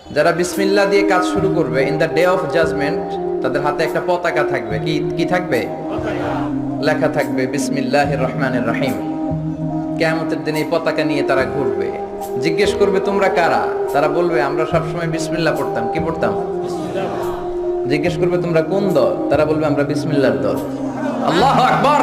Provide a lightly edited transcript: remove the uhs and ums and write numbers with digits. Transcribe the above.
যারা বিসমিল্লাহ দিয়ে কাজ শুরু করবে in the day of judgment, তাদের হাতে একটা পতাকা থাকবে। কি কি থাকবে? লেখা থাকবে বিসমিল্লাহির রহমানির রহিম। কিয়ামতের দিন এই পতাকা নিয়ে তারা ঘুরবে। জিজ্ঞেস করবে তোমরা কারা? তারা বলবে আমরা সবসময় বিসমিল্লাহ পড়তাম। কি পড়তাম? জিজ্ঞেস করবে তোমরা কোন দল? তারা বলবে আমরা বিসমিল্লাহর দল। আল্লাহু আকবার।